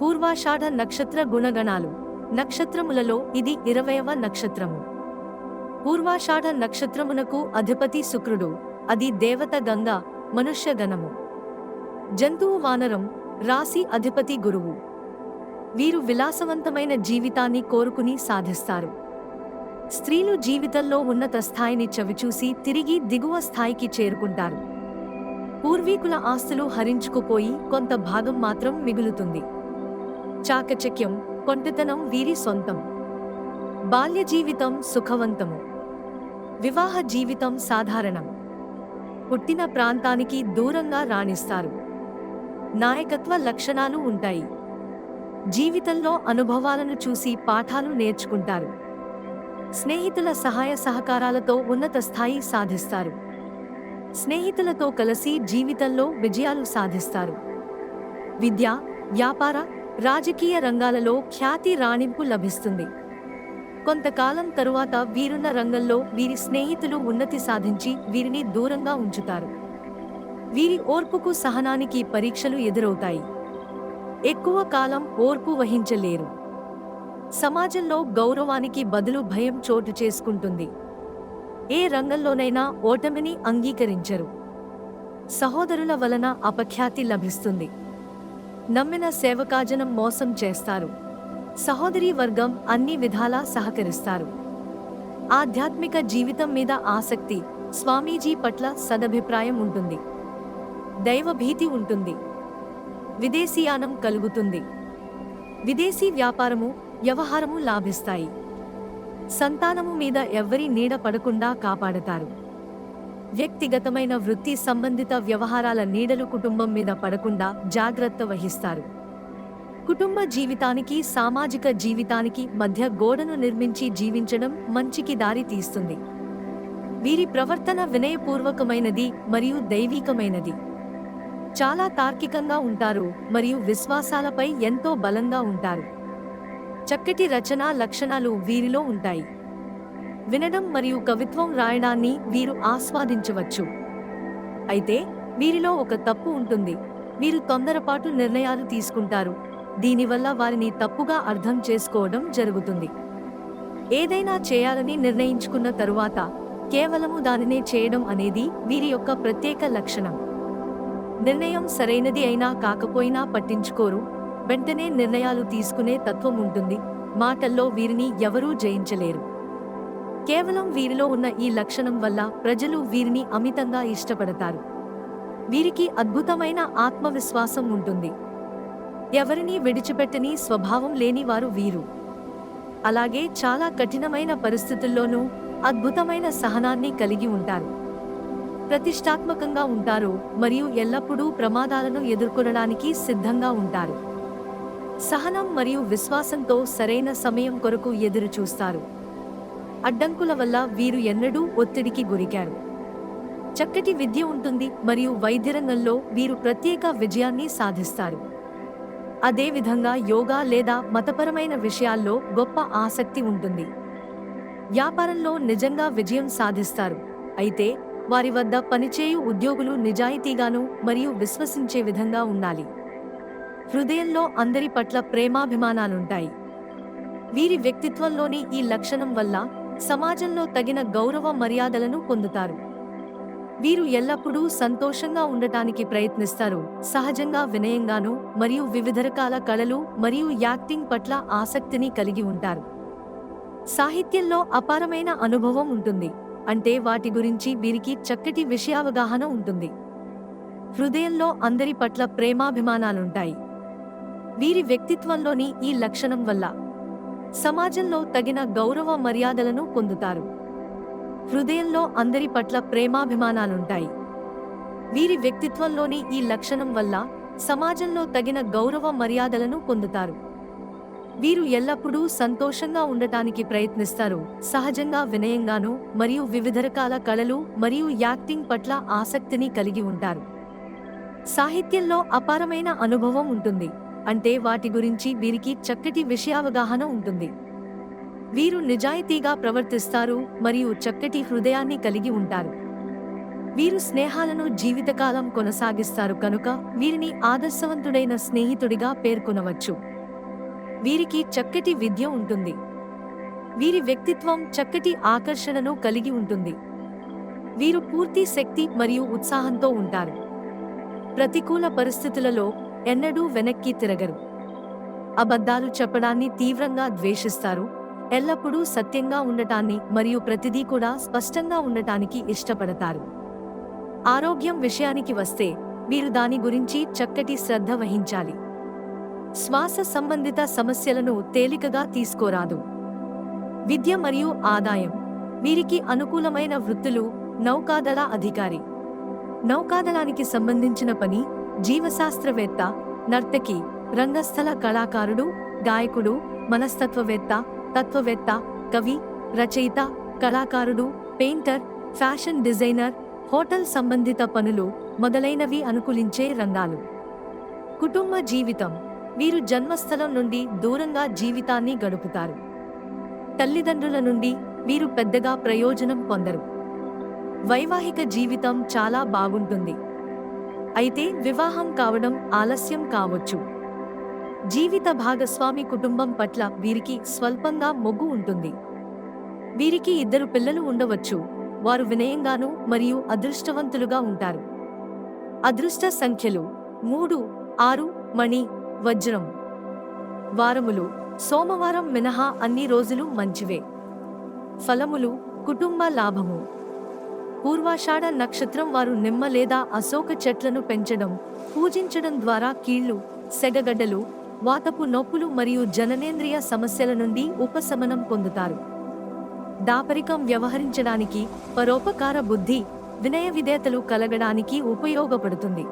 పూర్వాషాఢ నక్షత్ర గుణగణాలు. నక్షత్రములలో ఇది 20వ నక్షత్రము. పూర్వాషాఢ నక్షత్రమునకు అధిపతి శుక్రుడు. అది దేవత గంగ, మనుష్యగణము. జంతువు వానరం. రాశి అధిపతి గురువు. వీరు విలాసవంతమైన జీవితాన్ని కోరుకుని సాధిస్తారు. స్త్రీలు జీవితంలో ఉన్నత స్థాయిని చవిచూసి తిరిగి దిగువ స్థాయికి చేరుకుంటారు. పూర్వీకుల ఆస్తులు హరించుకుపోయి కొంత భాగం మాత్రం మిగులుతుంది. చాకచక్యం, కొంటెతనం వీరి సొంతం. బాల్య జీవితం సుఖవంతము. వివాహ జీవితం సాధారణం. పుట్టిన ప్రాంతానికి దూరంగా రాణిస్తారు. నాయకత్వ లక్షణాలు ఉంటాయి. జీవితంలో అనుభవాలను చూసి పాఠాలు నేర్చుకుంటారు. స్నేహితుల సహాయ సహకారాలతో ఉన్నత స్థాయి సాధిస్తారు. స్నేహితులతో కలిసి జీవితంలో విజయాలు సాధిస్తారు. విద్య, వ్యాపార, రాజకీయ రంగాలలో ఖ్యాతి రాణింపు లభిస్తుంది. కొంతకాలం తరువాత వీరున్న రంగంలో వీరి స్నేహితులు ఉన్నతి సాధించి వీరిని దూరంగా ఉంచుతారు. వీరి ఓర్పుకు సహనానికి పరీక్షలు ఎదురవుతాయి. ఎక్కువ కాలం ఓర్పు వహించలేరు. సమాజంలో గౌరవానికి బదులు భయం చోటు చేసుకుంటుంది. ఏ రంగంలోనైనా ఓటమిని అంగీకరించరు. సహోదరుల వలన అపఖ్యాతి లభిస్తుంది. నమ్మిన సేవకాజనం మోసం చేస్తారు. సహోదరీ వర్గం అన్ని విధాలా సహకరిస్తారు. ఆధ్యాత్మిక జీవితం మీద ఆసక్తి, స్వామీజీ పట్ల సదభిప్రాయం ఉంటుంది. దైవభీతి ఉంటుంది. విదేశీయానం కలుగుతుంది. విదేశీ వ్యాపారము, వ్యవహారము లాభిస్తాయి. సంతానము మీద ఎవ్వరి నీడ పడకుండా కాపాడతారు. వ్యక్తిగతమైన వృత్తి సంబంధిత వ్యవహారాల నీడలు కుటుంబం మీద పడకుండా జాగ్రత్త వహిస్తారు. కుటుంబ జీవితానికి సామాజిక జీవితానికి మధ్య గోడను నిర్మించి జీవించడం మంచికి దారి తీస్తుంది. వీరి ప్రవర్తన వినయపూర్వకమైనది మరియు దైవీకమైనది. చాలా తార్కికంగా ఉంటారు మరియు విశ్వాసాలపై ఎంతో బలంగా ఉంటారు. చక్కటి రచనా లక్షణాలు వీరిలో ఉంటాయి. వినడం మరియు కవిత్వం రాయడాన్ని వీరు ఆస్వాదించవచ్చు. అయితే వీరిలో ఒక తప్పు ఉంటుంది. వీరు తొందరపాటు నిర్ణయాలు తీసుకుంటారు. దీనివల్ల వారిని తప్పుగా అర్థం చేసుకోవడం జరుగుతుంది. ఏదైనా చేయాలని నిర్ణయించుకున్న తరువాత కేవలము దానినే చేయడం అనేది వీరి యొక్క ప్రత్యేక లక్షణం. నిర్ణయం సరైనది అయినా కాకపోయినా పట్టించుకోరు. వెంటనే నిర్ణయాలు తీసుకునే తత్వం ఉంటుంది. మాటల్లో వీరిని ఎవరూ జయించలేరు. కేవలం వీరిలో ఉన్న ఈ లక్షణం వల్ల ప్రజలు వీరిని అమితంగా ఇష్టపడతారు. వీరికి అద్భుతమైన ఆత్మవిశ్వాసం ఉంటుంది. ఎవరినీ విడిచిపెట్టని స్వభావం లేనివారు వీరు. అలాగే చాలా కఠినమైన పరిస్థితుల్లోనూ అద్భుతమైన సహనాన్ని కలిగి ఉంటారు. ప్రతిష్టాత్మకంగా ఉంటారు మరియు ఎల్లప్పుడూ ప్రమాదాలను ఎదుర్కొనడానికి సిద్ధంగా ఉంటారు. సహనం మరియు విశ్వాసంతో సరైన సమయం కొరకు ఎదురు చూస్తారు. అడ్డంకుల వల్ల వీరు ఎన్నడూ ఒత్తిడికి గురికారు. చక్కటి విద్య ఉంటుంది మరియు వైద్యరంగంలో వీరు ప్రత్యేక విజయాన్ని సాధిస్తారు. అదేవిధంగా యోగా లేదా మతపరమైన విషయాల్లో గొప్ప ఆసక్తి ఉంటుంది. వ్యాపారంలో నిజంగా విజయం సాధిస్తారు. అయితే వారి వద్ద పనిచేయు ఉద్యోగులు నిజాయితీగాను మరియు విశ్వసించే విధంగా ఉండాలి. హృదయంలో అందరి పట్ల ప్రేమాభిమానాలుంటాయి. వీరి వ్యక్తిత్వంలోని ఈ లక్షణం వల్ల సమాజంలో తగిన గౌరవ మర్యాదలను పొందుతారు. వీరు ఎల్లప్పుడూ సంతోషంగా ఉండటానికి ప్రయత్నిస్తారు. సహజంగా వినయంగాను మరియు వివిధ రకాల కళలు మరియు యాక్టింగ్ పట్ల ఆసక్తిని కలిగి ఉంటారు. సాహిత్యంలో అపారమైన అనుభవం ఉంటుంది. అంటే వాటి గురించి వీరికి చక్కటి విషయావగాహన ఉంటుంది. హృదయంలో అందరి పట్ల ప్రేమాభిమానాలుంటాయి. వీరి వ్యక్తిత్వంలోని ఈ లక్షణం వల్ల సమాజంలో తగిన గౌరవ మర్యాదలను పొందుతారు. హృదయంలో అందరి పట్ల ప్రేమాభిమానాలుంటాయి. వీరి వ్యక్తిత్వంలోని ఈ లక్షణం వల్ల సమాజంలో తగిన గౌరవ మర్యాదలను పొందుతారు. వీరు ఎల్లప్పుడూ సంతోషంగా ఉండటానికి ప్రయత్నిస్తారు. సహజంగా వినయంగాను మరియు వివిధ రకాల కళలు మరియు యాక్టింగ్ పట్ల ఆసక్తిని కలిగి ఉంటారు. సాహిత్యంలో అపారమైన అనుభవం ఉంటుంది. అంటే వాటి గురించి వీరికి చక్కటి విషయావగాహన ఉంటుంది. వీరు నిజాయితీగా ప్రవర్తిస్తారు మరియు చక్కటి హృదయాన్ని కలిగి ఉంటారు. వీరు స్నేహాలను జీవితకాలం కొనసాగిస్తారు కనుక వీరిని ఆదర్శవంతుడైన స్నేహితుడిగా పేర్కొనవచ్చు. వీరికి చక్కటి విద్య ఉంటుంది. వీరి వ్యక్తిత్వం చక్కటి ఆకర్షణను కలిగి ఉంటుంది. వీరు పూర్తి శక్తి మరియు ఉత్సాహంతో ఉంటారు. ప్రతికూల పరిస్థితులలో ఎన్నడూ వెనక్కి తిరగరు. అబద్ధాలు చెప్పడాన్ని తీవ్రంగా ద్వేషిస్తారు. ఎల్లప్పుడూ సత్యంగా ఉండటాన్ని మరియు ప్రతిదీ కూడా స్పష్టంగా ఉండటానికి ఇష్టపడతారు. ఆరోగ్యం విషయానికి వస్తే వీరు దాని గురించి చక్కటి శ్రద్ధ వహించాలి. శ్వాస సంబంధిత సమస్యలను తేలికగా తీసుకోరాదు. విద్య మరియు ఆదాయం. వీరికి అనుకూలమైన వృత్తులు నౌకాదళ అధికారి, నౌకాదళానికి సంబంధించిన పని, జీవశాస్త్రవేత్త, నర్తకి, రంగస్థల కళాకారుడు, గాయకుడు, మనస్తత్వవేత్త, తత్వవేత్త, కవి, రచయిత, కళాకారుడు, పెయింటర్, ఫ్యాషన్ డిజైనర్, హోటల్ సంబంధిత పనులు మొదలైనవి అనుకూలించే రంగాలు. కుటుంబ జీవితం. వీరు జన్మస్థలం నుండి దూరంగా జీవితాన్ని గడుపుతారు. తల్లిదండ్రుల నుండి వీరు పెద్దగా ప్రయోజనం పొందరు. వైవాహిక జీవితం చాలా బాగుంటుంది. అయితే వివాహం కావడం ఆలస్యం కావచ్చు. జీవిత భాగస్వామి కుటుంబం పట్ల వీరికి స్వల్పంగా మొగ్గు ఉంటుంది. వీరికి 2 పిల్లలు ఉండవచ్చు. వారు వినయంగాను మరియు అదృష్టవంతులుగా ఉంటారు. అదృష్ట సంఖ్యలు 3, 6, మణి, వజ్రం. వారములు. సోమవారం మినహా అన్ని రోజులు మంచివే. ఫలములు. కుటుంబ లాభము. పూర్వాషాఢ నక్షత్రం వారు నిమ్మ లేదా అశోక చెట్లను పెంచడం, పూజించడం ద్వారా కీళ్లు, సెగగడ్డలు, వాతపు నొప్పులు మరియు జననేంద్రియ సమస్యల నుండి ఉపశమనం పొందుతారు. దాపరికం వ్యవహరించడానికి, పరోపకార బుద్ధి, వినయ విధేయతలు కలగడానికి ఉపయోగపడుతుంది.